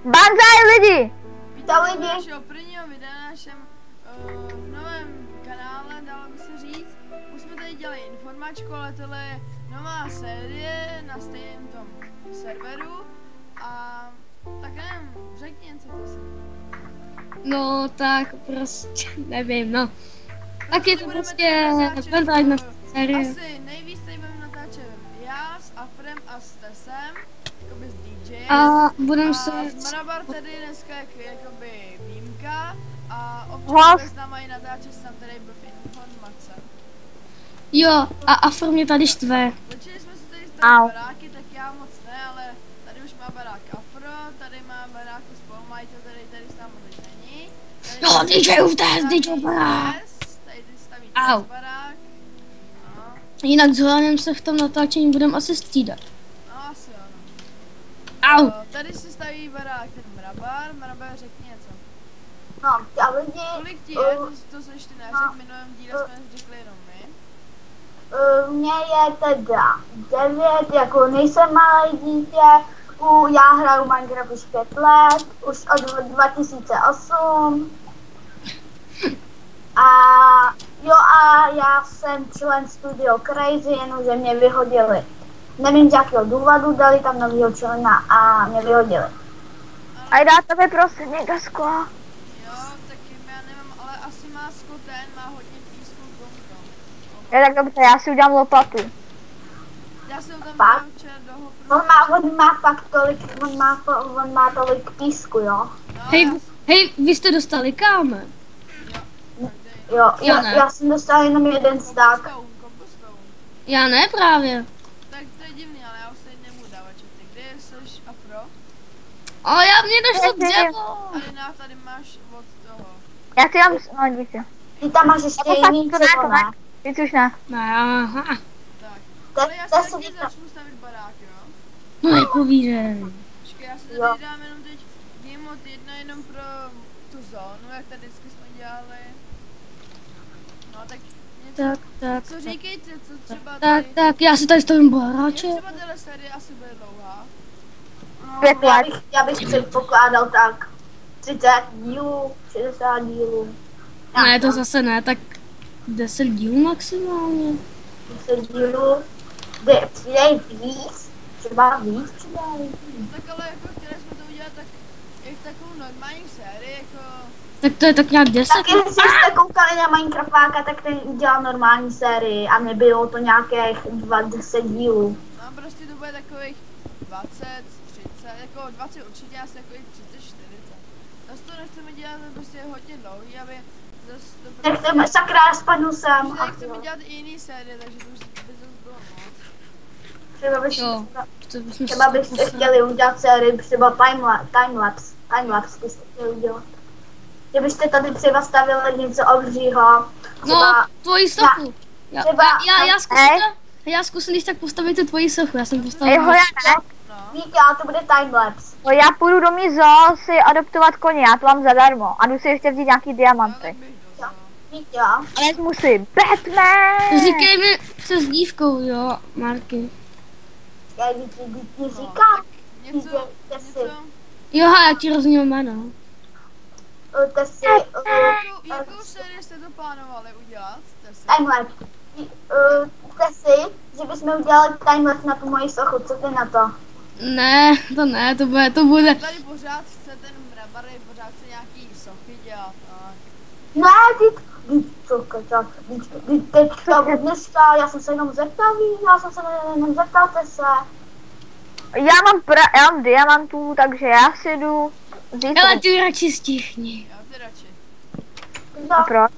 Banzaj lidi! Vítám lidi. Našeho prvního videa na našem novém kanále, dalo by se říct. Už jsme tady dělali informačku, ale tohle je nová série na stejném tom serveru. A tak nevím, řekni něco ty si. No tak prostě, nevím, no. Tak je to prostě Banzaj na série. Asi nejvíc tady budeme natáčet já s Afrem a s Tesem, jakoby s DJem. A budeme se... Marabar tady dneska jakoby výjimka a občas s náma i natáčet, tam tady byl informace. Jo, a Afro mě tady štve. Počili jsme si tady stavit baráky, tak já moc ne, ale tady už má barák Afro, tady má barák spolumajitel, tady s námi teď není. Jo, DJův test, DJův barák. Tady staví barák. No. Jinak s Holanem se v tom natáčení budeme asi střídat. No asi ano. Au. Tady si staví barák ten Marabar řekni něco. No, a lidi... Kolik ti je, to se ještě neřekl, v minulém díle jsme řekli jenom my. Mně je teda 9, jako nejsem malé dítě, já hraju Minecraft už 5 let, už od 2008. A jo, a já jsem člen Studio Crazy, jenomže mě vyhodili. Nevím z jakého důvodu, dali tam novýho člena a mě vyhodili. A dá tebe prosím někdo sklo. Jo, taky já nevím, ale asi má skoten, má hodně písku v tomto. Je tak dobře, já si udělám lopatu. Já jsem tam Pak? dal včera do hopru. On má fakt tolik, on má tolik písku, jo. No, Hej, vy jste dostali kámen. Jo, Já ne. já jsem dostal jenom jeden stack. Kompostone. Já ne právě. Tak to je divný, ale já už tady nebudu dávat čety. Kde jsi Afro? Ale já mě došlo dřevo. Alina, tady máš od toho. Já si dám, no díky. Ty tam máš ještě jiný dřevo, ne? Víc už ne. Ne, aha. Tak. Ale já To si se taky říká- začnu stavit barák, jo? No nepovídej. Počkej, já si Jo. tady dám jenom teď game mod 1 jenom pro tu zónu, jak tady vždycky jsme dělali. No tak něco, Tak, co říkejte, co třeba tak, tady, tak, já si tady stavím jak baráček. třeba tahle série asi bude dlouhá. 5 let. Já bych předpokládal tak 30 dílů, 60 dílů. Ne, to zase ne, tak 10 dílů maximálně. 10 dílů, kde přidej víc, třeba víc přidají. Tak ale jako chtěli jsme to udělat tak, jak takovou normální sérii, jako... Tak to je tak nějak 10. Tak jestli jste koukali na Minecraftáka, tak ten udělal normální sérii a nebylo to nějakých 20 dílů. No prostě to bude takových 20, 30, jako 20 určitě, asi takových 30, 40. Zase to nechceme dělat, to prostě je hodně dlouhý, aby zase to prostě... Nechceme, sakra, spadnu sem. Že nechceme dělat i jiný série, takže to už by zase bylo moc. Jo. Třeba byste chtěli udělat sérii, třeba timelapse byste chtěli udělat. Kdybyste tady třeba stavili něco obřího, No, třeba... tvoji sochu. Já zkusím, když tak postavit tu tvoji sochu, já jsem postavil. Ej, hoja ne. No. Víte, ale to bude timelapse. No, já půjdu do mý zoo si adoptovat koně, já to mám zadarmo. A jdu si ještě vzít nějaký No, tak diamanty. bych dostal. Víte, Ale musím. Batman! Říkej mi, co s dívkou, jo, Marky. já ti říkám, Něco, Jo, já ti rozumím jméno. Tesy, jakou sérii jste to plánovali udělat? timelapse. Tesy, že bychom udělali timelapse na tu moji sochu, co ty na to? Ne, to bude. Tady pořád chce ten Mrabar, pořád chce nějaký sochy dělat. A... Ne, teďka dneska, já jsem se jenom zeptal, se. Já mám diamantů, takže já si jdu vzít. Ale ty radši stichni. Jo, ty radši. A proč?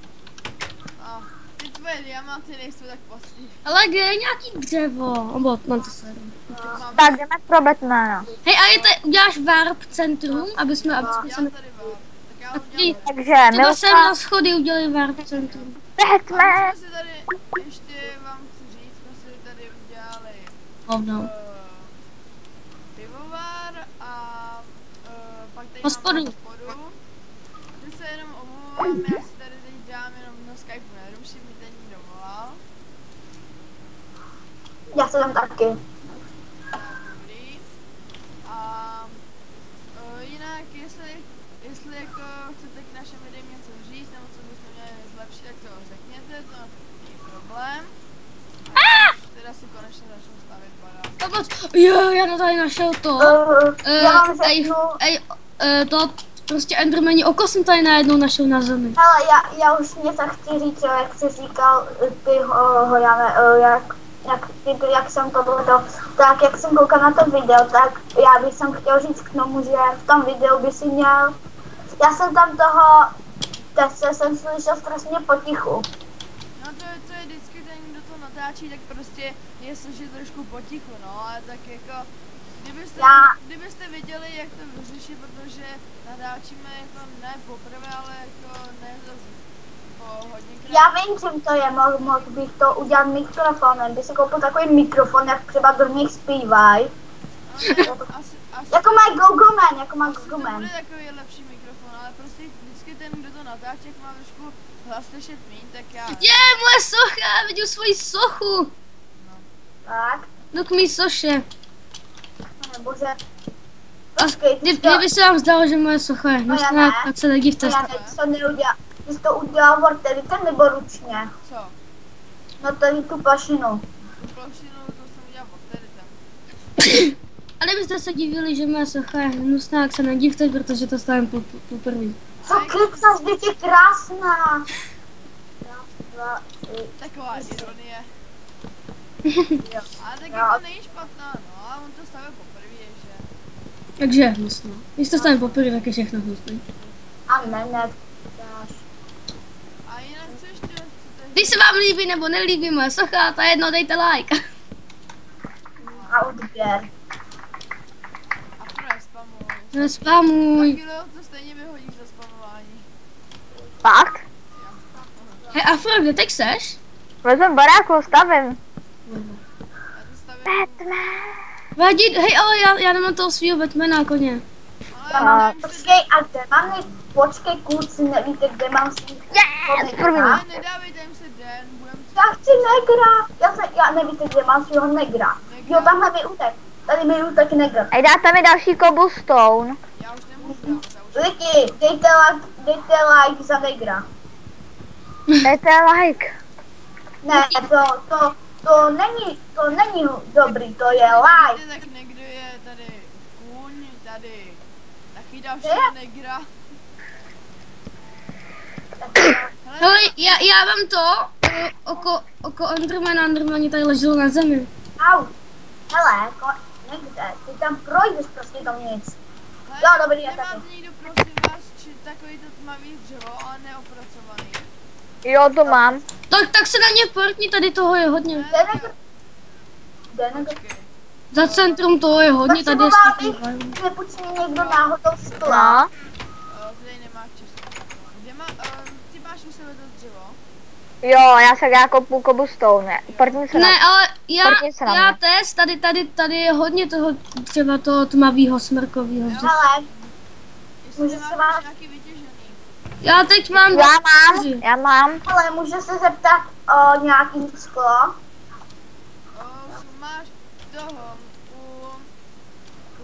A ty tvoje diamanty nejsou tak postý. Ale kde je nějaký dřevo? Obo, mám to se. Tak jdeme pro Batmana. Hej, a uděláš warp centrum, aby jsme Já se... tady vám. Tak já udělám. Takže Třeba sem Milka, na schody udělali warp centrum. Batman! Jsme si tady, ještě vám chci říct, jsme si tady udělali Hovno. pivovar a pak tady Hospodu. máme hospodu. Teď se jenom omlouvám, já si tady teď dám jenom na Skypeu neruším, mi ten někdo volal. Já se tam taky. Tak, dobrý. A jinak, jestli jako chcete k našem videím něco říct, nebo co bychom měli zlepšit, tak to řekněte, to není problém. A už teda si konečně začnu stavět barák. Pomoc. Jo, já tady našel to. Já vám Ej, řeknu, to prostě Endermani oko jsem tady najednou našel na zemi. hele, já už něco chci říct, jak jsi říkal, ty Hojane, jak jsem to, tak jak jsem koukal na to video, tak já bych jsem chtěl říct k tomu, že v tom videu by si měl, já jsem tam toho Tese jsem slyšel strašně potichu. No to je vždycky ten, kdo to natáčí, tak prostě je slyšet trošku potichu, no, ale tak jako, kdybyste viděli, jak to vyřešit, protože natáčíme jako ne poprvé, ale jako ne zase po hodněkrát. Já vím, čím to je, mohl bych to udělat mikrofonem, by si koupil takový mikrofon, jak třeba do nich zpívají. Asi Jako má Gogoman, jako má to Gogoman. bude takový lepší mikrofon, ale prostě vždycky ten, kdo to natáčí, jak má trošku hlas slyšet míň, tak já... Je, moje socha, vidím svoji sochu. Tak, Jdu k mý soše. nebože. A kdyby se vám zdalo, že moje socha je hnusná, tak se nedivte. Já teď to neudělal. Ty jsi to udělal vorteritem nebo ručně? Co? No tady tu plašinu. Tu plošinu, to jsem udělal odtedy. A kdybyste se divili, že moje socha je hnusná, tak se nedivte, protože to stavím poprvé. Co kecáš, teď je krásná. Raz, dva, tři. Taková ironie. Jo. Ale tak Jo. jako není špatná, no, a on to stavil poprvé, že? Takže je hnusná. Když to stavím poprvé, tak je všechno hnusné. A ne. A jinak co ještě chcete? Když se vám líbí nebo nelíbí moje socha, to je jedno, dejte like. A odběr. A pro spamuj. Nespamuj. Chvíli to stejně vyhodíš za spamování. Fakt? Hej, Afro, kde teď seš? Vezmem baráku, stavím. Já to stavím. Batman. Vadí, hej, ale já nemám toho svýho Batmana a koně. Ale já nevím, Počkej, a kde mám nejít? Počkej, kluci, nevíte, kde mám svý... Yes, první. ale nedávejte jim se den, budem Já chci negra. Já nevíte, kde mám svýho negra. Jo, tamhle mi utek. Tady mi utek negra. Ej, dáte mi další cobblestone. já už nemůžu dát, já už Lidi, dejte like za negra. Dejte like. Ne, to není dobrý, to je like. Víte, tak někdo je tady kůň, tady taky další Je? negra. Hele, já mám to, oko Endermani tady leželo na zemi. Au. Hele, někde, ty tam projdeš prostě tam nic. Jo, dobrý, já taky. Nemáte někdo, prosím vás, či takový to tmavý dřevo, ale neopracovaný. Jo, to mám. Tak se na ně portni, tady toho je hodně. Kde negra? Za centrum toho je hodně, tady je Potřeboval bych, nepůjčí mi někdo náhodou skla. No. Tady nemáš české. Kde má, ty máš u sebe to dřevo? Jo, já se dá kopu cobblestone. Portni se na... Ne, ale Portni se na já mě. test, tady je hodně toho třeba toho tmavýho smrkovýho. Hele, Jestli Můžu nemáš se vás- nějaký vytěžený. Já teď mám... Já mám. hele, můžu se zeptat o nějaký sklo? Máš toho,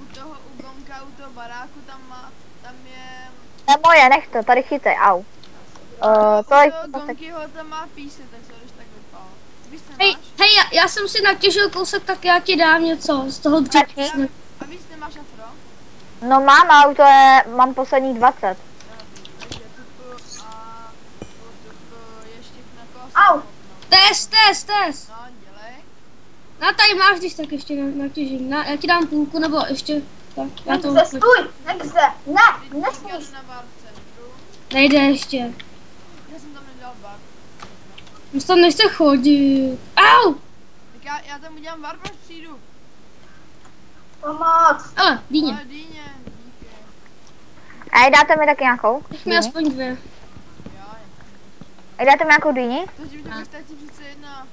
u Gonka, u toho baráku, tam je... To je moje, nech to, tady chytej, au. To je... Gonkyho tam má písy, tak se když tak vypal. Víš, Hej, nemáš? já jsem si natěžil kousek, tak já ti dám něco z toho dřeva. A víc nemáš afro? No mám, ale to je... Mám poslední 20. Takže tupu a tupu ještě na kosu. Au. Test. No, dělej. No tady máš, když tak ještě natěžím. Já ti dám půlku, nebo ještě... Tak, já to... Nechce, stůj, nechce, ne, Já nesmíš. jdu na bar v centru. Nejde ještě. Já jsem tam nedal bar. Už tam nechce chodit. Au! Tak já tam udělám bar, až přijdu. Pomoc. Ale, dýně. Ale dýně, díky. Ej, dáte mi taky nějakou? Nech mi aspoň dvě. Jo, Ej, dáte mi nějakou dýni? takže by to stačí přece jedna.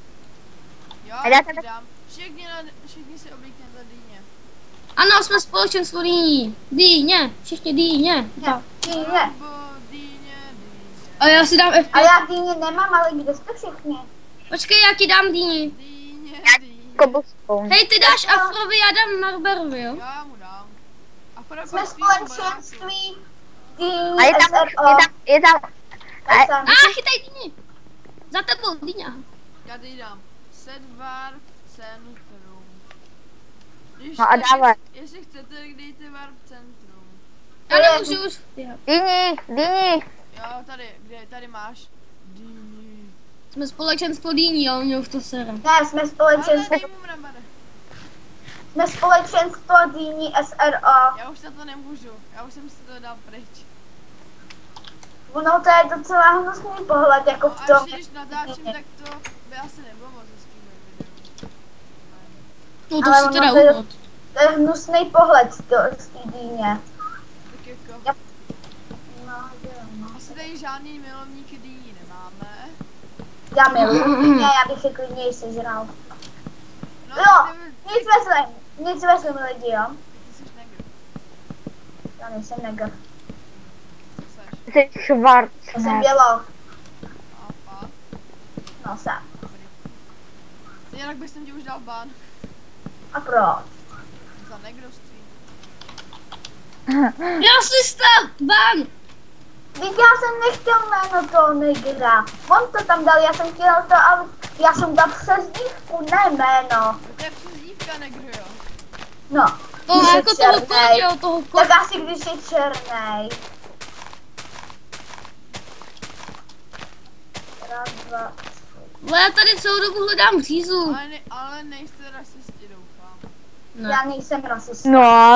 Jo, A já já se ti tak- dám. Všichni si oblíkněte dýně. Ano, jsme společenstvo dýní. Dýně, všichni dýně. Tak. Dýně. Nebo dýně. A já si dám A FP. já dýně nemám, ale kde jste všichni? Počkej, já ti dám dýni. Dýně. Cobblestone. Hej, ty dáš Afrovi, já dám Marberovi, jo? Já mu dám. A pro Jsme společenství Dýní A je tam, SRO. je tam, A chytaj dýni. Za tebou, dýně. Já ti dám. Set warp centrum. Když No a dávaj. Jestli chcete, dejte warp centrum. Já nemůžu už. Dýni. Jo, tady máš. Dýni. Jsme společenstvo dýní, jo, mě už to sere. Ne, jsme Ale společenstvo, dej mu mrabare. jsme společenstvo Dýní SRO. Já už za to nemůžu. Já už jsem si to dal pryč. No to je docela hnusný pohled, jako v A tom. ještě když natáčím, tak to by asi nebylo moc hezký moje video. No to Ale si ono teda to je- úvod. To je hnusný pohled z té Dýně. Tak jako, No, jo, no. asi tady žádný milovníky dýní nemáme. Já miluji. Ne, já bych je klidně i sežral. No, Jo, ty nic myslím lidi, jo. jsi negr. Já nejsem negr. Co seš? Jsi Já jsem Schwarzenegger. běloch. A fakt? No jsem. Dobrý. Jinak bych ti už dal ban. A proč? Za negrovství. Rasista! Ban! Vždyť já jsem nechtěl jméno toho negra. On to tam dal, já jsem chtěl to, ale já jsem dal přezdívku, ne jméno. To je přezdívka negr, jo. No, To když je jako toho černej. kodě, toho kodě. Tak asi když je černej. Raz, dva. Ale já tady celou dobu hledám řízu. Ale nejste rasisti, doufám. Ne. Já nejsem rasista. No.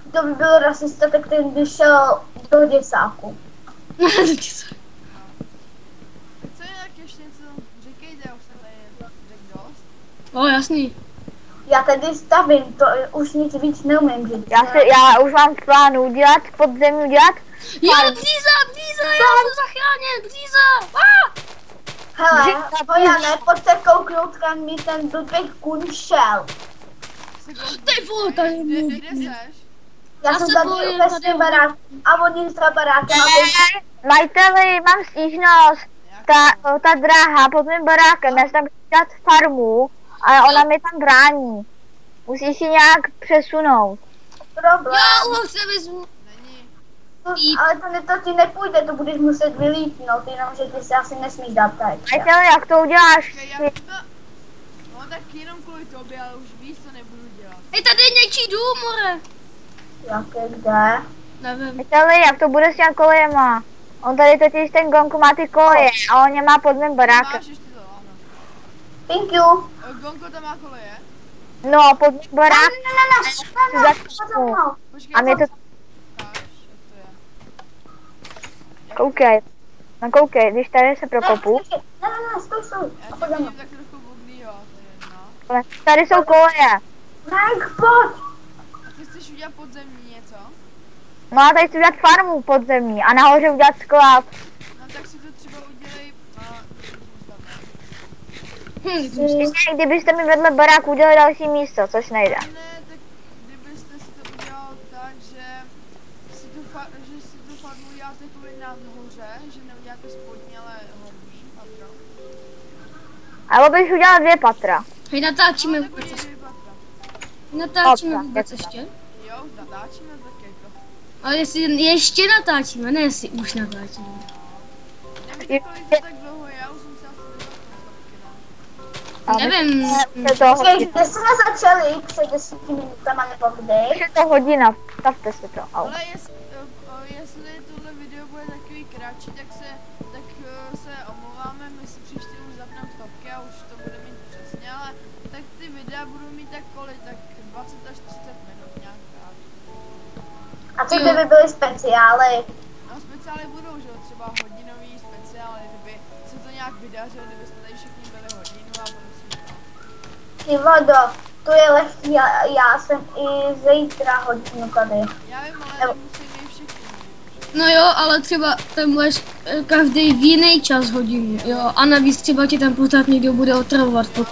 Kdo by byl rasista, tak ten by šel do děsáku. Tak co jinak ještě něco říkejte, už jsem tady řekl dost. O, jasný. Já tady stavím, to už nic víc neumím říct. Já už mám v plánu udělat, podzemí udělat. Jo, bříza, já jsem zachráněn, bříza. Hele, Bojane, pojď se kouknout, kam mi ten blbý kun šel. Ty vole, tady Kde seš? Já Já jsem se tady bojím, ve tady svém baráku a on je za barákem a Majiteli, mám stížnost. Ta dráha pod mým barákem, já jsem tam chtěla dělat farmu, ale ona mi tam brání. Musíš ji nějak přesunout. problém. Já už se vezmu. Není. Ale to ti nepůjde, to budeš muset vylítnout, jenomže ty se asi nesmíš dát tady. Majiteli, jak to uděláš? Počkej, jak to... No tak jenom kvůli tobě, ale už víc to nebudu dělat. Hej, tady je něčí dům, more. Jaké kde? Nevím. Majiteli, jak to bude s těmi kolejema? On tady totiž ten Gonko má ty koleje a on je má pod mým barákem. Máš ještě to, ano. Thank you. Gonko tam má koleje? No, pod mým barákem. Ne, za mnou. Počkej, A mě to... ukáž, jak to je. Koukej. No koukej, když tady se prokopu. Ne, stoj. Já A tě pojď za mnou. vidím tak trochu bublýho, to je jedno. Tady jsou koleje. Mike, pojď. A ty chceš udělat podzemní něco? No a tady chci udělat farmu podzemní a nahoře udělat sklad. No tak si to třeba udělej... Kdybyste mi vedle baráku udělali další místo, což nejde. Ne, tak kdybyste si to udělal tak, že si tu farmu uděláte kvůli nahoře, že neuděláte spodní, ale horní patro. Alebo bych udělal 2 patra. Hej, natáčíme No, tak vůbec. udělej 2 patra. Natáčíme Dobře, vůbec děkuji. ještě? Jo, už natáčíme tak jako. Ale jestli ještě natáčíme, ne jestli už natáčíme. Nevíte, kolik to tak dlouho je, já už jsem se asi dostal. Nevím. Počkej, kde jsme začali před 10 minutama nebo kdy? Už je to hodina, stavte si to. Au. Ale jestli tohle video bude takový kratší, tak se omlouváme, my si příště už zapneme stopky a už to bude mít přesně, ale tak ty videa budou mít tak kolik, tak 20 až 30 minut nějak krát. A co kdyby byly speciály? No speciály budou, že jo, třeba hodinový speciály, kdyby se to nějak vydařilo, kdyby jsme tady všichni byli hodinu a prostě to. Ty vodo, to je lehký, já jsem i zítra hodinu tady. Já vím, ale nemusím mít všichni. No jo, ale třeba tam budeš každý v jiný čas hodinu, jo, a navíc třeba ti tam pořád někdo bude otravovat. A to je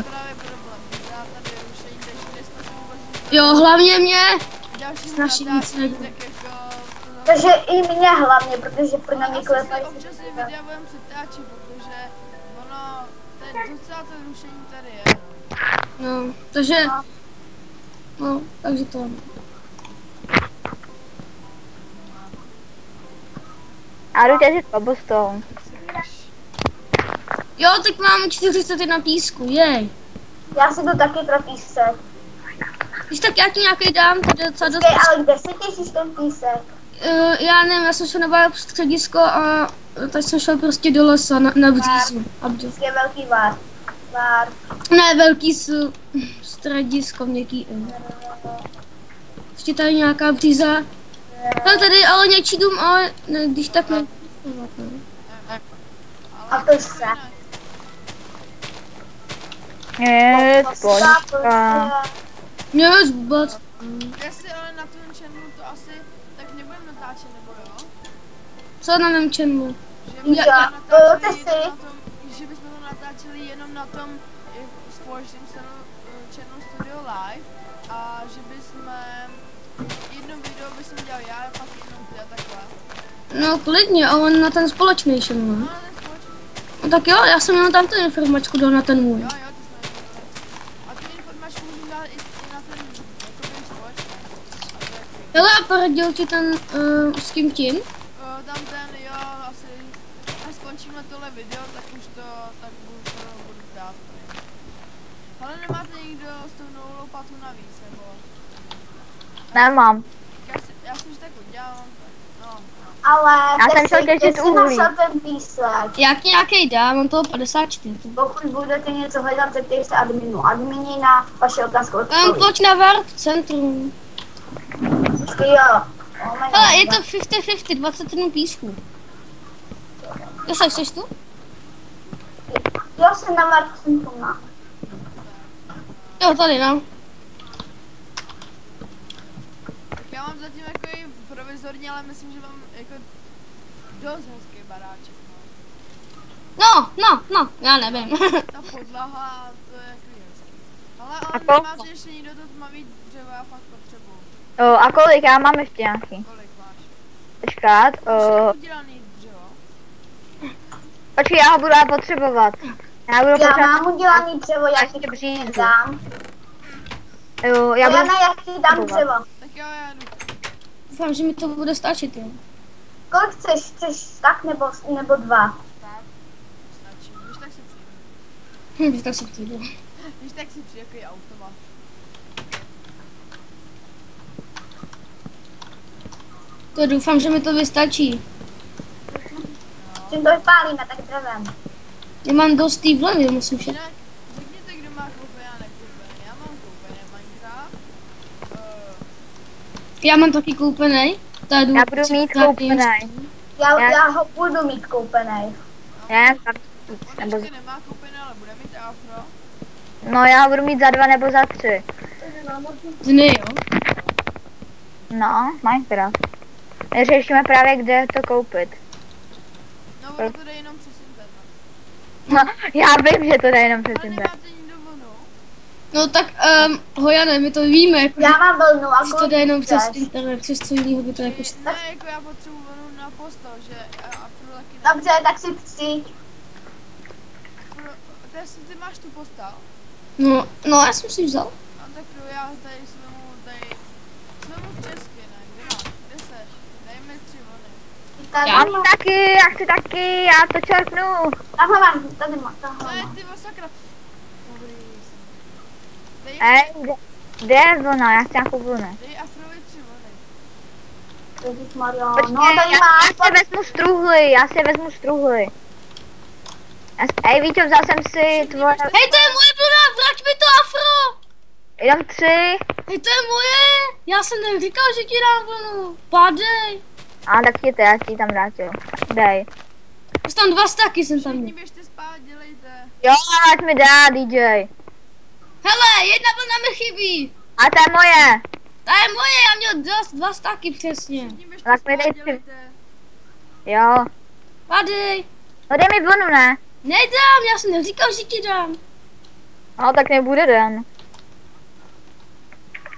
právě problém. Já tady rušení, takže jsme se vůbec Jo, hlavně mě. další Snaží víc natáčení, než- tak jako... Takže i mě hlavně, protože pro Ale mě asi klepají. se občas i videa budeme přetáčet, protože ono, docela to rušení tady je, no. No, takže. No, takže to. A jdu těžit cobblestone. Tak si víš. Jo, tak mám 41 písku, jej. Já si to taky pro písek. Když tak já ti nějaký dám, to je docela dost. Počkej, ale kde si těšíš ten písek? Já nevím, já jsem šel na středisko a tak jsem šel prostě do lesa na břízu. Je velký vár. Vár. Ne, velký středisko, měkký. Ještě tady nějaká bříza. No tady ale něčí dům, ale ne, když tak ne. A to se. Je, To počka. Nic vůbec. Jestli ale na tom channelu to asi, tak nebudeme natáčet, nebo jo? Co na mém channelu? Že bychom Já- natáčeli to jenom si- na tom, že bychom to natáčeli jenom na tom společném channelu Studio Live a že bychom jedno video bychom dělali já a pak jednou ty a takhle. No klidně, ale na ten společný channel. No ale ten společný. No tak jo, já jsem jenom tam tu informačku dal na ten můj. Jo, ty jsme nevěděli. A ty informačky můžu dát i na ten jakoby společný. A to je takový. Hele, a poradil ti ten s tím tím? Tam ten, jo, asi, až skončíme tohle video, tak už to, tak budu dát. Ale nemáte někdo s tou novou lopatu navíc, nebo? Nemám. Já si tak udělám, no. Ale Já jsem šel kde těžit jsi uhlí. našel ten písek? Já ti nějaký dám, mám toho 54. Pokud budete něco hledat, zeptejte se adminu. Admini na vaše otázky odpoví. Pojď na Warp centrum. Počkej, jo. Hele, je to 50-50, 27 písků. Jo, seš tu? Já jsem na Marcinku na. Jo, tady no. Tak já mám zatím jako i provizorně, ale myslím, že mám jako dost hezký baráček, No, já nevím. Ta podlaha, to je jako hezký. Ale on to? nemáte ještě někdo to tmavý dřevo, já fakt potřebuju. A kolik? Já mám ještě nějaký. Kolik máš? Počkat. Už udělaný dřevo? Počkej, já ho budu potřebovat. Já budu Já potřebovat. mám udělaný dřevo, jak Ještě ti břízu. dám. Jo, já budu... Jana, jak ti dám dřevo? Tak jo, já jdu. Doufám, že mi to bude stačit, jo. Kolik chceš? Chceš tak nebo dva? Tak, stačí. Když tak si přijdu. Tak se přijde. Když tak si přijdu, jaký automat. To doufám, že mi to vystačí. Čím to vypálíme, tak dřevem. Já mám dost tý vlny, musím šet. Jinak, řekněte, kdo má koupený a nekoupený. Já mám koupený Minecraft. Já mám taky koupený. Tady Já budu mít koupený. Já ho budu mít koupený. Ne, tak... On Nebo... ještě nemá koupený, ale bude mít afro. No, já ho budu mít za 2 nebo za 3. Dny, jo. No, Minecraft. Řešíme právě, kde to koupit. No, ono to jde jenom přes internet. No, já vím, že to jde jenom přes Ale internet. nemáte nikdo vlnu? No tak, Hojane, my to víme, jako, Já mám vlnu a že to jde jenom přes chceš? internet, přes co jiného by to jako... Ne, jako já potřebuji vlnu na postel, že afro taky ne. Dobře, tak si přijď. Ty máš tu postel? No, já jsem si vzal. No tak jo, já tady svemu v česky, ne? Kde máš? Kde seš? Dej mi 3 vlny. Tady Já mám. Taky, já chci taky, já to čerpnu. Tahle mám, tady mám, No tahle je, mám. ty sakra. Dobrý. Dej, Kde je vlna? Já chci nějakou vlnu. dej afrovi 3 vlny. Ježišmarja, Počkej, no tady já máš. si vezmu struhly. Ej, Víťo, vzal jsem si tvoje... Hej, to je moje vlna, vrať mi to afro! Jenom 3. Hej, to je moje! Já jsem neříkal, že ti dám vlnu. Pádej. A tak ti to, já ti ji tam vrátil. Dej. Už tam 2 staky jsem tam Všichni měl. běžte spát, dělejte. Jo, ať mi dá, DJ. Hele, 1 vlna mi chybí. A to je moje. Ta je moje, já měl dva staky přesně. Všichni běžte Tak mi spát, dej dělejte. Jo. Padej. No dej mi vlnu, ne? Nedám, já jsem neříkal, že ti dám. No tak nebude den.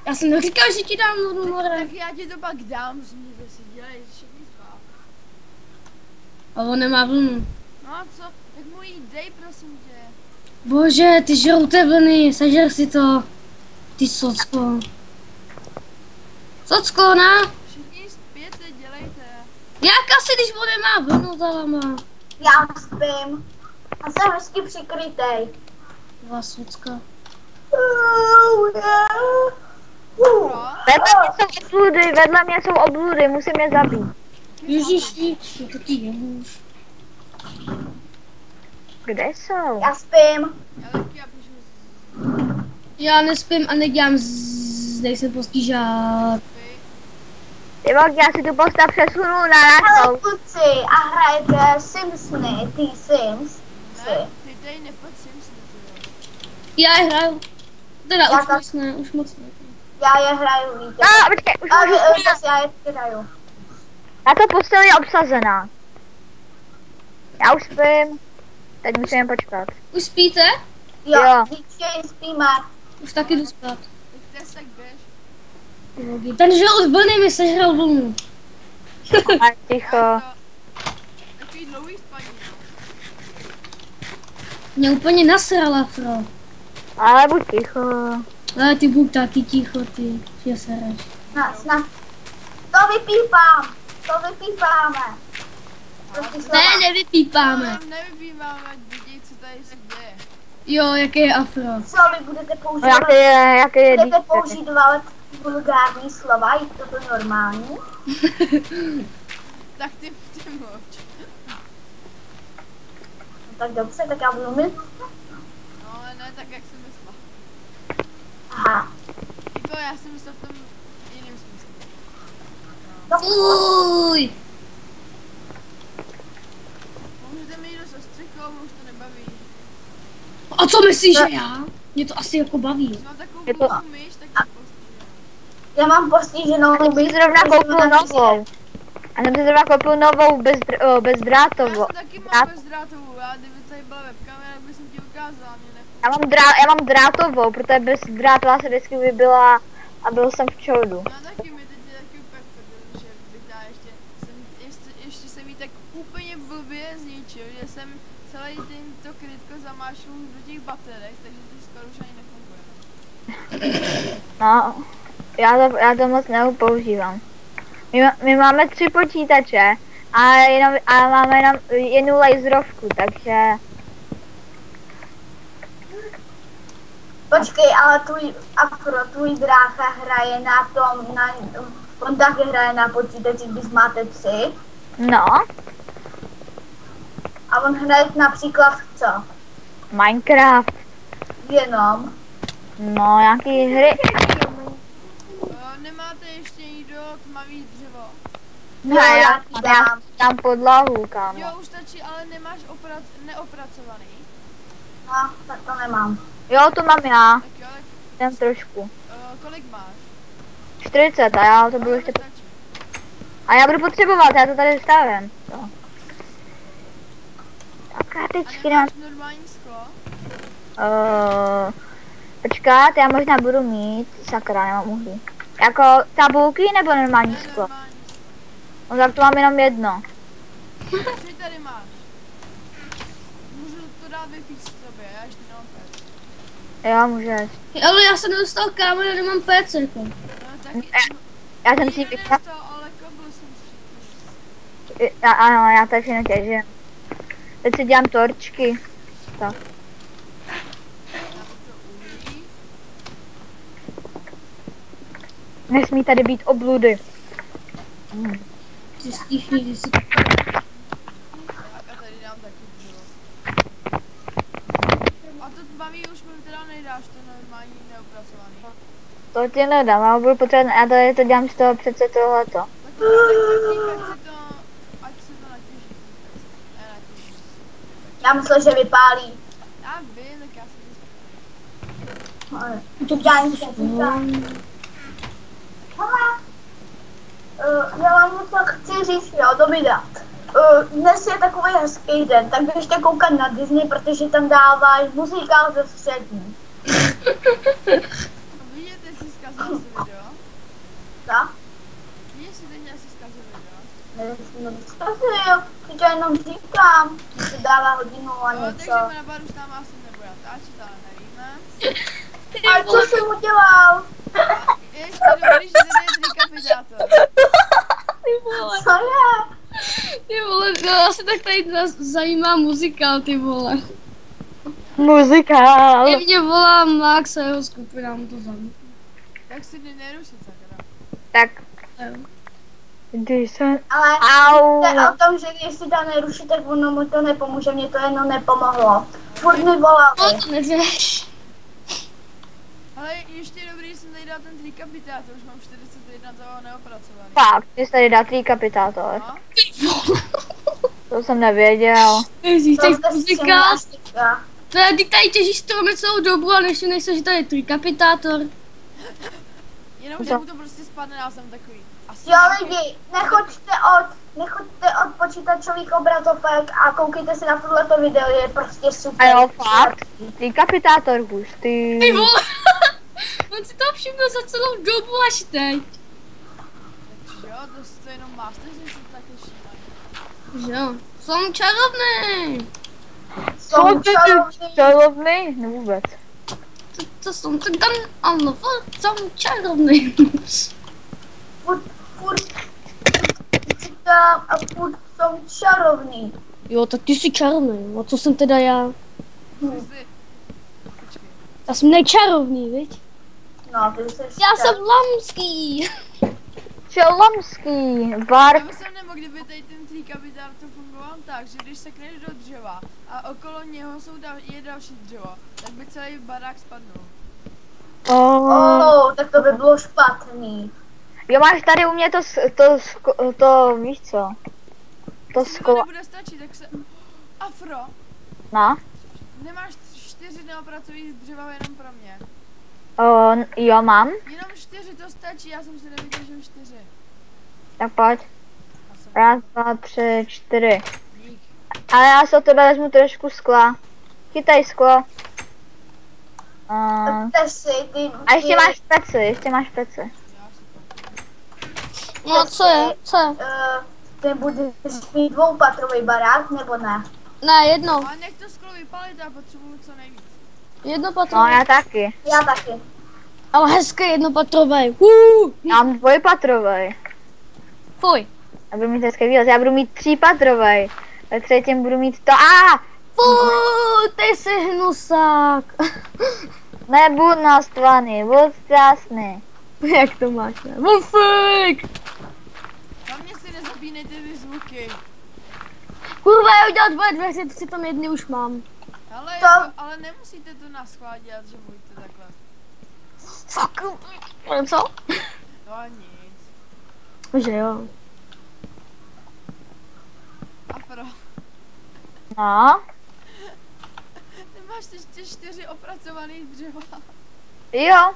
Já jsem neříkal, že ti dám vodu, more. Tak já ti to pak dám, změjte si, dělej všichni spát. A on nemá vlnu. No a co? Tak mu jí dej, prosím tě. Bože, ty žrouté vlny, sežer si to. Ty socko. Socko, na? Všichni spěte, dělejte. Jak asi, když on nemá vlnu za vama? Já spím. A jsem hezky přikrytej. Dva socka. Pro? Vedle mě jsou obludy, musím je zabít. Ježiši, to ti jemuš. Kde jsou? Já spím. Já taky, já píšu Já nespím a nedělám nejsem postížák. spy. Ty vole, já si tu postav přesunu na Hele náškou. kluci, a hrajete Simsny, ty Sims. Ne, ty tady nepad Simsny, ty jo. Já je hraju. Teda Já už tak- moc ne, už moc ne. Já je hraju, víte. No, počkej, už Ale můžu. já je hraju. Na to postel je obsazená. Já už spím. Teď musím počkat. Už spíte? Jo, Jo. všichni spíme. Už taky jdu spát. Tak tesek běž. Ten žrout vlny mi sežral vlnu. A ticho. Takový dlouhý spaní, no. Mě úplně nasrala, Fro. Ale buď ticho. Ale ty buď taky ticho, ty. Že sereš. Snad. To vypípám. To vypípáme. Prostě slova. Ne, nevypípáme. No, nevybýváme, ať vidí, co tady se děje. Jo, jaké je afro. Co vy budete No, používat? jaké je Budete dítě. používat vulgární slova, je to normální? Tak ty mluč. No, tak dobře, tak já budu mít. No ale ne tak, jak jsem myslela. Aha. Jako já jsem myslel v tom jiným smyslu. Uj. Můžete mi jít do sestřichou, už to nebaví. A co myslíš, že já? Mě to asi jako baví. Když mám takovou Je to- hloukou myš, tak to postižím. Já mám postiženou Já jsem si zrovna koupil novou. Já jsem si zrovna koupil novou bezdrátovou. Já taky Drát- mám bezdrátovou, já kdyby tady byla webkamera, tak bych ti ukázala, mě nefunguje. Já mám drátovou, protože bezdrátová se vždycky vybila a byl jsem v čoudu. Já taky, mi teď je taky úplně v prdeli, že bych dá ještě jsem jí tak úplně blbě zničil, že jsem celý den to krytko zamášil do těch baterek, takže to skoro už ani nefunguje. No, já to moc nepoužívám. My máme 3 počítače a máme jenom jednu laserovku, takže Počkej, ale tvůj brácha hraje na tom, on taky hraje na počítači, když máte 3. no, A on hraje například co? Minecraft, Jenom. no nějaký hry. Nemáte ještě někdo tmavý dřevo? No, já já ti dám. dám podlahu, kámo. Jo, už stačí, ale nemáš neopracovaný. No, tak to nemám. Jo, to mám já, Tak jo, tak jen trošku. kolik máš? 40 a já to budu ještě... Stačí. A já budu potřebovat, já to tady stavím. Jo. Tak já A teďky dám... nemáš normální sklo? Počkat, já možná budu mít, sakra, nemám uhlí. Jako tabulky nebo normální Ne, sklo? normální. No tak to mám jenom jedno. Tři tady máš. Můžu to dát vypít sobě, já ještě nemám pec. Jo, můžeš. Ale já jsem nedostal kámo, já nemám PC. No taky... Já jsem si Nikdo vypla... nedostal, ale kabel jsem si. Ano, já tady všechno těžím. Teď si dělám torčky. Tak. Já to uhlí. Nesmí tady být obludy. Ty stichni, když si... Tak a tady dám taky dřevo. A to tmavý už mi teda nejdáš, to normální neopracovaný. To ti nedám, já budu potřebovat, já tady to dělám z toho přece tohleto. Tak ať se to natěží. Ne, natěží. Já myslel, že vypálí. Já vím, tak já si To já jim se říkám. Já vám něco chci říct, jo, do videa. Dnes je takový hezký den, tak běžte koukat na Disney, protože tam dávají muzikál ze střední. Vidíte, si zkazil si video? Tak? Vidíš si teď asi zkazil video? Nevzkazuju, teď jenom říkám, že se dává hodinu a No, něco. takže pana Baru s náma asi nebude natáčet, ale nevíme. A co jsem udělal? Ještě dobrý, že tady je trikapitátor. Ty vole, Co je? ty vole, no asi tak tady nás zajímá muzikál, ty vole. Muzikál. I mě volá Max a jeho skupina, mu to zajímá. Tak si nerušit, sakra. Tak, když se... Ale Au. to je o tom, že když si to neruší, tak ono mu to nepomůže, mě to jenom nepomohlo. Furt mi No volali. to neřeš. Ale ještě dobrý, že jsem tady dal ten trikapitátor, už mám 41 toho neopracovaný. Fakt, ty jsi tady dá trikapitátor. No, To jsem nevěděl. Ježíš, To tak jste muzikál. stěna. Ty tady těžíš stromy celou dobu a než nejsi, že tady je trikapitátor. jenom že mu to prostě spadne, já jsem takový. Asi Jo nějaký- lidi, nechoďte od počítačových obrazovek a koukejte si na tohleto video, je prostě super. A jo, fakt. Trikapitátor hustý. Ty vole. On si to všiml za celou dobu až teď. Jo, to je jenom master, že se taky šílený. Že jo. Jsem čarovný. Jsou ty čarovný. čarovný? No vůbec. To jsem tak dan, ano, jsem čarovný. Furt říkám a furt jsou čarovný. Jo, tak ty jsi čarovný, a co jsem teda já? Počkej. Já jsem nečarovný, viď? No, ty jsi Já jsem lamský. Čelomský. Já Bark. bych jsem nemohl, kdyby tady ten trikapitátor fungoval tak, že když se kneš do dřeva a okolo něho je další dřevo, tak by celý barák spadnul. tak to by bylo špatný. Jo, máš tady u mě to víš co? To Jestli mi to sklo. nebude stačit, tak se... Afro, No. nemáš 4 neopracových dřeva jenom pro mě. Jo, mám. Jenom 4 to stačí, já jsem si nevydržel 4. Tak pojď. Já jsem... Raz, dva, tři, čtyři. Dík. Ale já si od tebe vezmu trošku skla. Chytaj sklo. A ještě máš peci. Já si to... No co je? Co je? Ty budeš mít dvoupatrový barák, nebo ne? Ne, jedno. Ale nech to sklo vypalit, já potřebuju co nejvíc. Jedno No, patrové. já taky. Já taky. Ale hezké jednopatrové. Já mám dvojpatrový. Fuj. Já budu mít hezký výraz. Já budu mít třípatrový. Ve třetím budu mít to. Fuj, ty jsi hnusák. Nebudu naštvaný, budu šťastný. Jak to máš, ne? Wolfik! Hlavně si nezapínejte ty zvuky. Kurva, já udělat dvoje dveře, přitom jedny už mám. Ale, To- jako, ale nemusíte to naschvál dělat, že můžete takhle. Fuck. Co? No a nic. Že jo. Afro, No. nemáš ještě 4 opracovaný dřeva. Jo.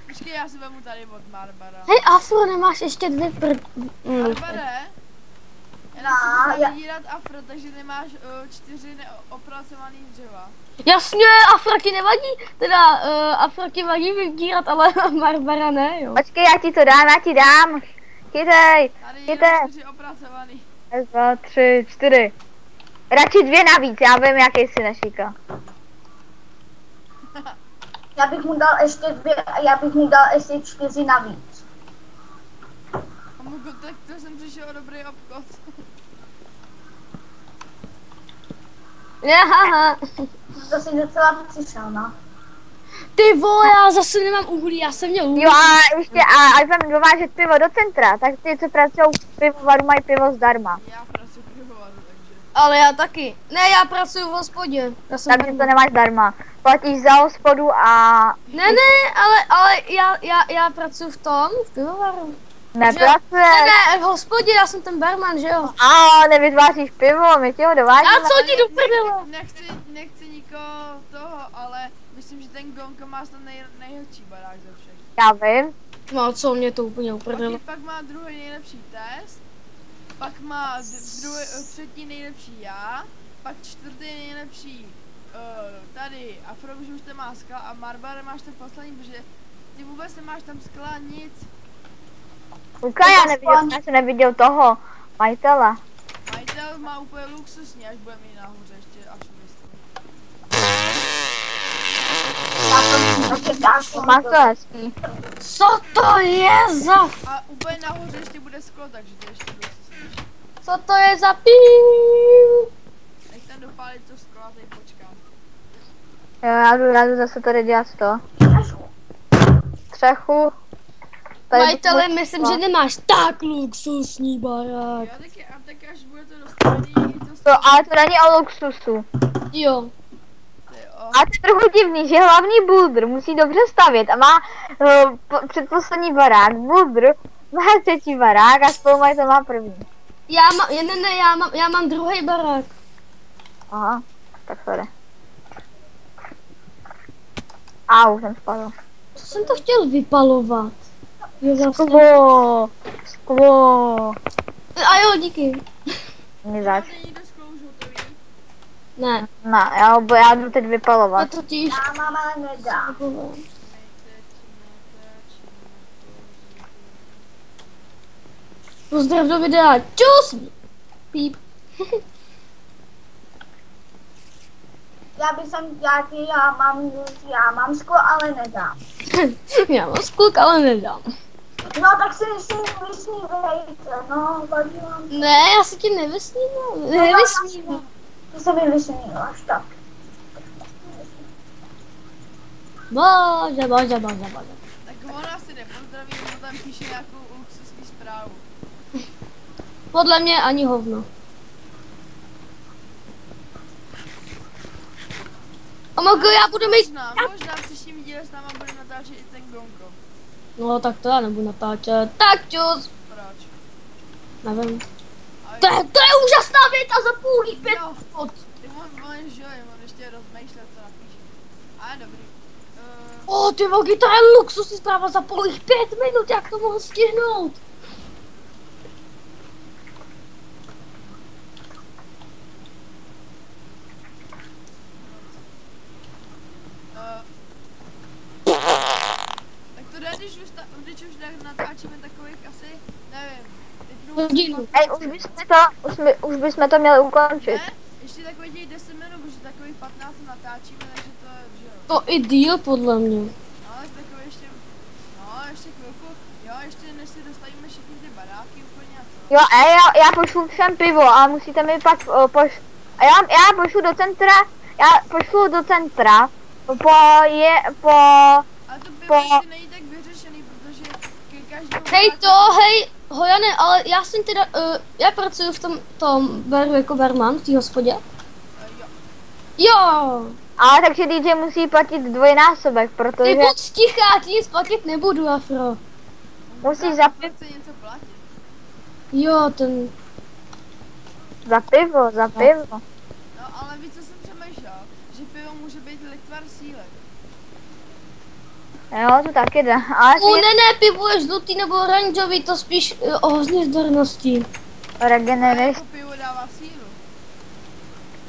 Počkej, já si vemu tady od Marbara. Hej, Afro, nemáš ještě dvě Marbare? Já No, nechci já- zavírat Afro, takže nemáš 4 opracovaný dřeva. Jasně, Afro ti nevadí, teda Afro ti vadí vydírat, ale Barbara ne, jo. Počkej, já ti dám. Chytej. Tady Chytej. je 4 opracovaný. 1, 2, 3, 4. Radši 2 navíc, já vím, jaký jsi nešíka. Já bych mu dal ještě 2, já bych mu dal ještě 4 navíc. Amuko, tak to jsem přišel o dobrý obchod. Haha. To si docela přišel, no. Ty vole, já zase nemám uhlí, já jsem měl uhlí. Jo a ještě, až budeme dovážet pivo do centra, tak ty, co pracují v pivovaru, mají pivo zdarma. Já pracuji v pivovaru, takže... Ale já taky. Ne, já pracuji v hospodě. Já jsem Takže to nemáš zdarma. Platíš za hospodu a Ne, ale já pracuji v tom, v pivovaru. nepracuješ. Ne, v hospodě, já jsem ten barman, že jo. A nevytváříš pivo, my ti ho dovážíme. A co ti do prdele? Nechci nikoho toho, ale myslím, že ten Gonka má ten nejhezčí barák ze všech. Já vím. No co, mě to úplně uprdelo. Pak má druhý nejlepší test, pak má třetí nejlepší já, pak čtvrtý nejlepší tady Afro, už to má skla a Marbar máš ten poslední, protože ty vůbec nemáš tam skla nic. Luka, já jsem neviděl toho majitele. Majitel má úplně luxusní, až bude mít nahoře ještě až myslím. Má to hezký. Co to je za... A úplně nahoře ještě bude sklo, takže to ještě luxusnější. Co to je za píl? Nech tam dopálit to sklo a tady počkám. Jo, já jdu zase tady dělat to. Střechu. Tady Majitele, myslím, že nemáš tak luxusní barák. Jo, tak až bude to dostavený, To, ale to není o luxusu. Jo. A to je trochu divný, že hlavní builder musí dobře stavět a má předposlední barák. Builder má třetí barák a spolumajitel má první. Já mám druhý barák. Aha, tak sorry. Au, jsem spadl. Jsem to chtěl vypalovat. Jo, vlastně. Sklo. A jo, díky. Mě zač. Máte někdo sklo už hotový? Ne, Ne, já jdu teď to vypalovat. totiž... Já mama nedá. Pozdrav do videa. Čus! Píp. Já mám sklo, ale nedám. Já mám skluk, ale nedám. No tak si vysmívejte, no, vadila. Ne, já se ti nevysmívám. Nevysmívám. Ty se mi vysmíváš, tak. Bože. Tak ona si nepozdraví, on tam píše nějakou luxusní zprávu. Podle mě ani hovno. Omogo, já budu mít... Možná v příštím díle s náma bude natáčet i ten Gonko. No tak to já nebudu natáčet. Tak čus. Proč? Nevím. Ale To je úžasná věta za půlých 5 Jo. minut. ty můžeš, jo, on ještě rozmýšlet, co napíše. Ale dobrý. Ty vogy, to je luxusní zpráva za půlých 5 minut, jak to mohl stihnout? Tak to jde, když už natáčíme takových asi, nevím, Hodinu. Hej, už bychom to měli ukončit. Ne, ještě takových těch 10 minut, protože takových 15 natáčíme, takže to je, že jo. To i díl podle mě. No, tak takový ještě, ještě chvilku, jo, ještě než si dostavíme všechny ty baráky úplně a to. Jo, já pošlu všem pivo a musíte mi pak já pošlu do centra, Ale to pivo ještě není tak vyřešený, protože každému Hej, Hojane, ale já jsem teda, já pracuji v tom baru jako barman v té hospodě. jo. Jo, ale takže DJ musí platit dvojnásobek, ty protože buď tichá, ti nic platit nebudu, Afro. musíš za Chce něco platit. Jo, pivo. No, ale víš, co jsem přemýšlel? Že pivo může být liktvar síly. Jo, to taky jde, ale Ne, pivo je žlutý nebo oranžový, to spíš o hrozně zdarnosti. regeneruješ, Jako pivo dává sílu.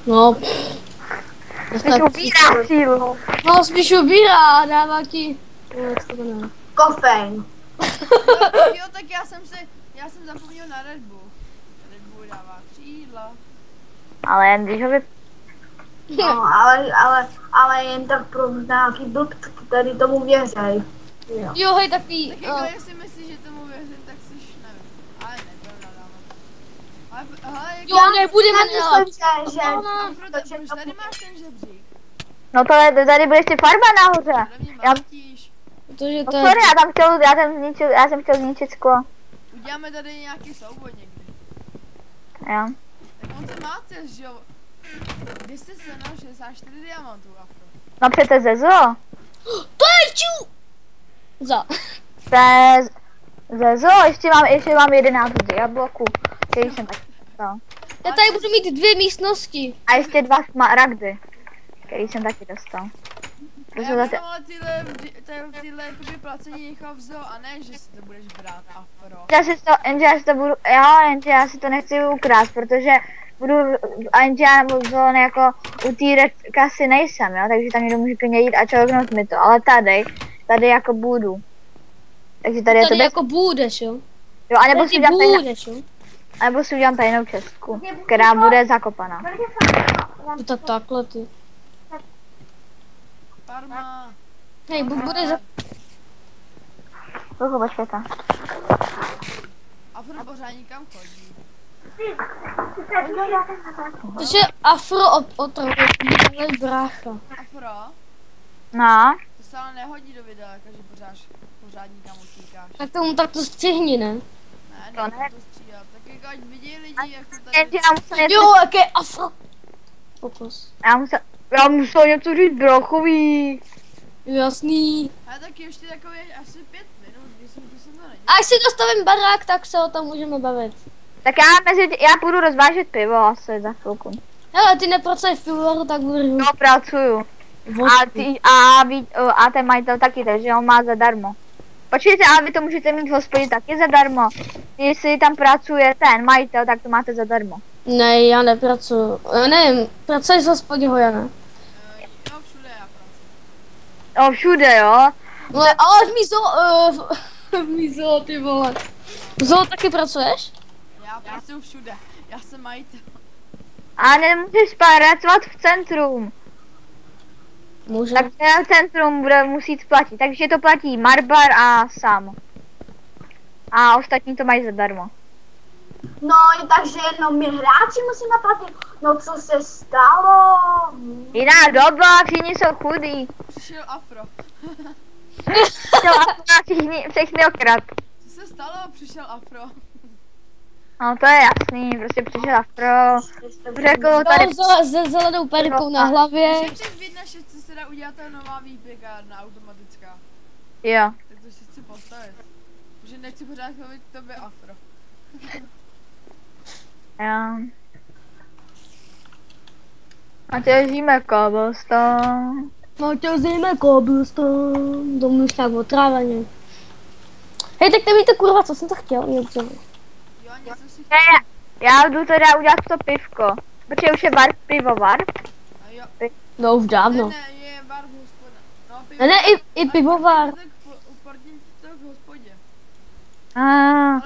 No. spíš ubírá sílu. No, spíš ubírá a dává ti... jak to jmenuje? Kofein. Jo, tak já jsem zapomněl na Red Bull. Red Bull dává křídla. Ale jen když ho No, ale jen tak pro nějaký blbci, který tomu věřej. Jo. Jo, hej, takový... Tak jako jestli myslíš, že tomu věřím, tak jsi nevím. Ale ne, to nedávám. Ale jak Jo, nebudeme Já myslím, že už tady máš ten žebřík. No to tady bude ještě farba nahoře. Tady mě Já- mátíš. Protože No to sorry, je... já jsem chtěl zničit sklo. Uděláme tady nějaký souboj někdy. Jo. Tak on se máte, že jo? Kdy jsi sehnal 64 diamantů, Afro? No přece Zezo. To je ču! Zezo, ještě mám 11 diabloků, který jsem taky dostal. Já tady budu mít 2 místnosti. A ještě 2 smaragdy, který jsem taky dostal. Prostě Já bych zase, ale tyhle jakoby placení nechal v zoo, a ne, že si to budeš brát afro. jenže já si to nechci ukrást, protože budu, a jenže já zóny jako u té kasy nejsem, jo, takže tam někdo může klidně jít a čelknout mi to, ale tady jako budu. Takže tady je to Tady bez, jako budeš, jo? jo, anebo si, Budeš, jo? anebo si udělám tajnou čestku, která bude zakopaná. No tak takhle ty. Parma. Hej, bude za... Chvilku, počkejte. Afro pořád nikam chodí. Takže afro otravuje, brácha. Afro? No, To se ale nehodí do videa, jakože pořád nikam utíkáš. Tak to střihni, ne? Ne, To ne. ne. To stříhat. Tak jako ať vidí lidi, jak to tady... jenže já musel něco, Jo, jaké afro. Fokus. já musel něco říct brochový. Jasný. Ale taky ještě takový asi 5 minut, když jsem to není. Až si dostavím barák, tak se o tom můžeme bavit. Tak já půjdu rozvážet pivo asi za chvilku. Hele, ty nepracuješ v pivovaru, tak budu No, pracuju. A ten majitel taky, takže on má zadarmo. Počkejte, ale vy to můžete mít v hospodě taky zadarmo. Jestli tam pracuje ten majitel, tak to máte zadarmo. Ne, já nepracuju. Já nevím, pracuješ v hospodě, Hojane? Jo, všude já pracuji. No, všude, jo. Ale v mízo, v mízo, ty vole. V zoo taky pracuješ? Já pracuji všude. Já jsem majitel. A nemusíš pracovat v centrum. Může. Takže v centrum bude muset platit. Takže to platí Marbar a Sam. A ostatní to mají zadarmo. No, takže jenom my hráči musíme platit. No, co se stalo? Jiná doba, všichni jsou chudí. Přišel afro. Všechny okrad. Co se stalo? Přišel afro. No to je jasný, prostě přišel afro. Řekl tady, Se zelenou perikou na hlavě. Že přes 1.6 se dá udělat ta nová výpěkárna automatická. jo. Tak to si chci postavit. Protože nechci pořád mluvit k tobě afro. Jo. A těžíme cobblestone. No tě zjíme cobblestone. To už tak otráveně. Hej, tak nevíte kurva, co jsem to chtěl? Něco. Jo, něco si chci. Já jdu teda udělat to pivko. Protože už je bar, pivovar. A jo. No už dávno. Ne, je bar v hospodě. No, Ne, i pivovar. Uportním to v hospodě. Ah,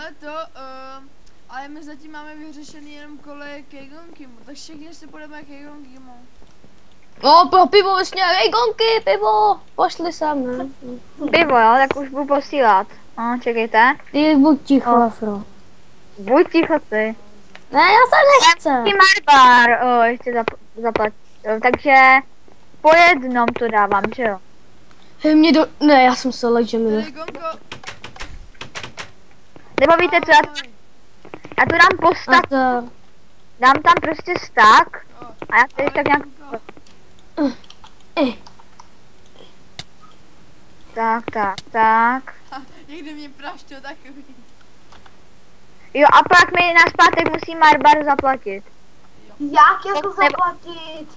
Ale my zatím máme vyřešený jenom kolej Kejgonkimu, tak všichni si půjdeme Kejgonkimu. No, pro pivo vlastně, hej gonky, pivo. Pošli sem, ne? pivo, jo, tak už budu posílat. No, čekejte. Ty buď ticho, Afro. Buď ticho ty. Ne, já se nechce. Ty Marbar, ještě zaplatit. Takže po jednom to dávám, že jo? Hej, mě do... Ne, já jsem se lek, že mi Tady Gonko, Nebo víte co, já to dám po stack, dám tam prostě stack a já tady tak nějak... Tak. někdy mě praštil takový. Jo, a pak mi na zpátek musí Marbar zaplatit. Jak je to zaplatit?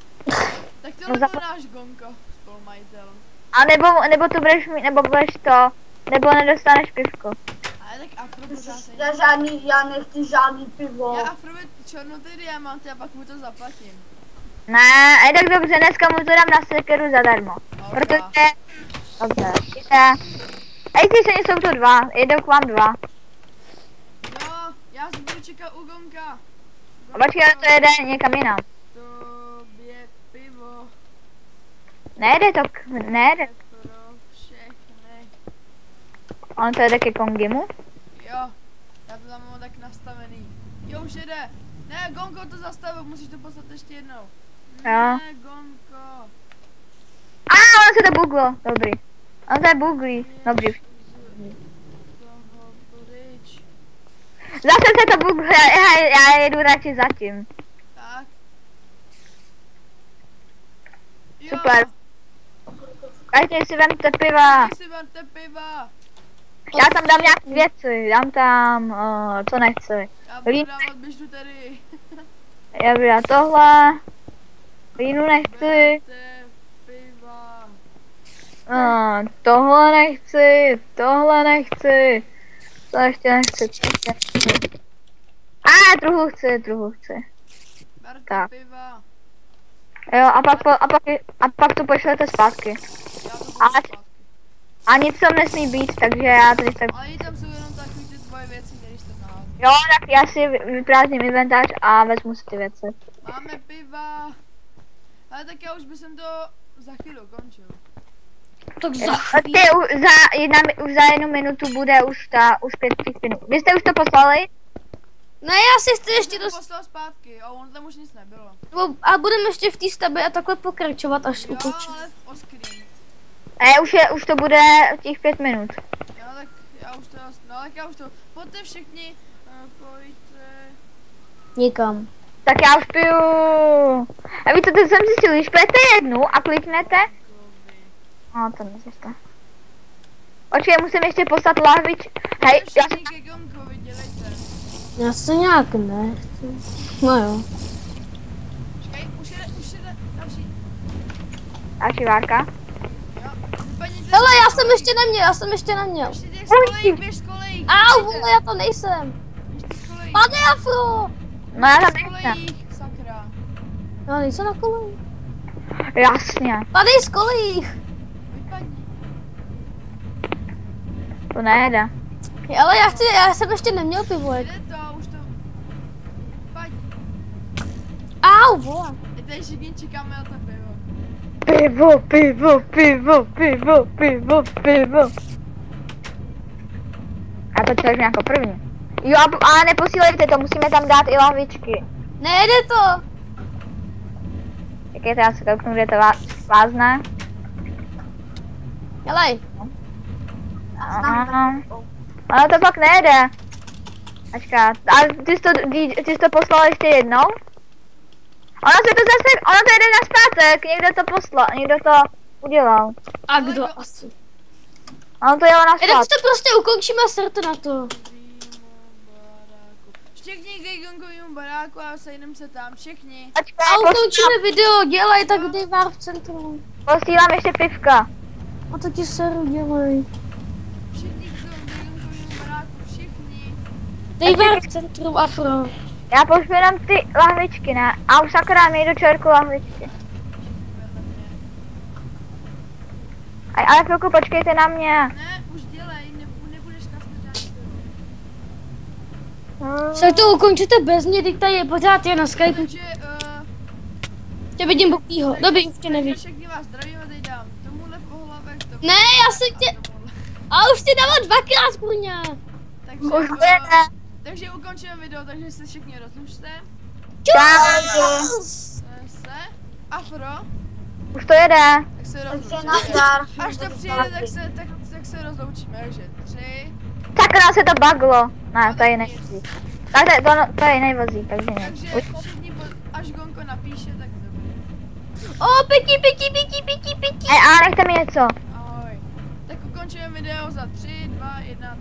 Tak to No, nebo náš Gonko, spolumajitel. A nebo to budeš mít, nebo budeš to, nebo nedostaneš pivko. Ale tak Afro pořád se Já nechci žádný pivo. Já Afrovi černutý diamanty a pak mu to zaplatím. Ne, tak dobře, dneska mu to dám na sekeru zadarmo. Protože... Dobře, a jestli se jsou to dva, jedou k vám dva. Jo, já si budu čekat u Gonka. A počkej, to jede někam jinam. Tobě pivo Nejde to, nejde. pro všechny. On to jede ke Kongimu. Jo, já to tam mám tak nastavený. Jo, už jede. Ne, Gonko to zastavil, musíš to poslat ještě jednou. Jo. Ne, Gonko. A ono se to buglo, dobrý. On to je buglý, dobrý. Toho pryč. Zase se to buglo, já jedu radši zatím. Tak. Jo, Super. Každý si vemte piva. tak si vemte piva. Já tam dám nějaké věci, dám tam, co nechci. Já budu Lín, dávat bižuterii. já budu dát tohle. Línu nechci. Vemte piva. Tohle nechci, tohle nechci. To ještě nechci, to ještě nechci. Truhu chci. Berte Tak. piva. Jo, a pak to pošlete zpátky. Já to budu Ale- zpátky. A nic tam nesmí být, takže já tady tak... Ale tam jsou jenom takový ty tvoje věci, které jste znal. Jo, tak já si vyprázdním inventář a vezmu si ty věci. Máme piva. Ale tak já už bych to za chvíli ukončil. Tak za Ty, už za 1 minutu bude už 5 minut. Vy jste už to poslali? Ne, já si chci ještě to dost... poslal zpátky a on tam už nic nebylo. A budeme ještě v té stavbě a takhle pokračovat, až Jo, ukončím. ale o screen. Už to bude těch 5 minut. Jo, tak já už to, pojďte všichni, pojďte. Nikam. Tak já už piju. A víte, to jsem zjistil, když pijete jednu a kliknete. No, to nezjistě. Očkej, musím ještě poslat lahvič. Hej, já Všichni ke Gonkovi, dělejte. Já se nějak nechci. No jo. Počkej, už jede další. další várka. Jo, vypadněte. Hele, já jsem ještě neměl. Ještě těch skolejk, běž skolejk. Au, vole, já to nejsem. Běž ty skolejk. Pane Afro! No já tam nejsem. Skolejk, sakra. Já nejsem na kolejích. Jasně, Padej z kolejích. Vypadni. to nejde. Ale já jsem ještě neměl pivo. Jde to, už to. Vypadni. Au, vole. Teď tady všichni čekáme na to pivo. Pivo. A to člověk jako první. Jo, ale neposílejte to, musíme tam dát i lahvičky. Nejde to. Čekejte, já se kouknu, kde to vázne. Helej. Aha. Ale to pak nejde. Ačka, a ty jsi to poslal ještě jednou? Ono to jde na zpátek, někdo to poslal, někdo to udělal. A kdo asi? Ono to jelo na Tak zpátek. to prostě ukončíme a srte na to. Všichni k Gonkovému baráku a sejdeme se tam, všichni. Ačka, A ukončíme video, dělej, tak dej vár v centru. posílám ještě pivka. A to ti seru, dělej. Všichni k Gonkovému baráku, všichni. Dej vár v centru, Afro. Já pošlu jenom ty lahvičky, ne? A už akorát mi do čerku lahvičky. Vedle mě. Ale chvilku počkejte na mě. Ne, už dělej, nebudeš nás žádný Se to ukončíte bez mě, teď tady je pořád je na Skype. Takže, Tě vidím bokýho, dobrý, ještě nevíš. všechny vás zdravím a teď dám tomuhle pohlavek, tomuhle. Ne, já jsem tě... A už ti dala dvakrát, kurňa. Takže, Už bude. takže ukončíme video, takže se všichni rozlučte. Čus! Se. Afro, Už to jede. tak se Takže rozloučíme. nazdar. Až to přijde, tak se rozloučíme, takže 3. Sakra se to baglo. Ne, to je nejvozí. Tak to je nejvozí, takže ne. Takže všichni, až Gonko napíše, tak dobrý. O, pěti. A nechte mi něco. Ahoj. Tak ukončíme video za 3, 2, 1.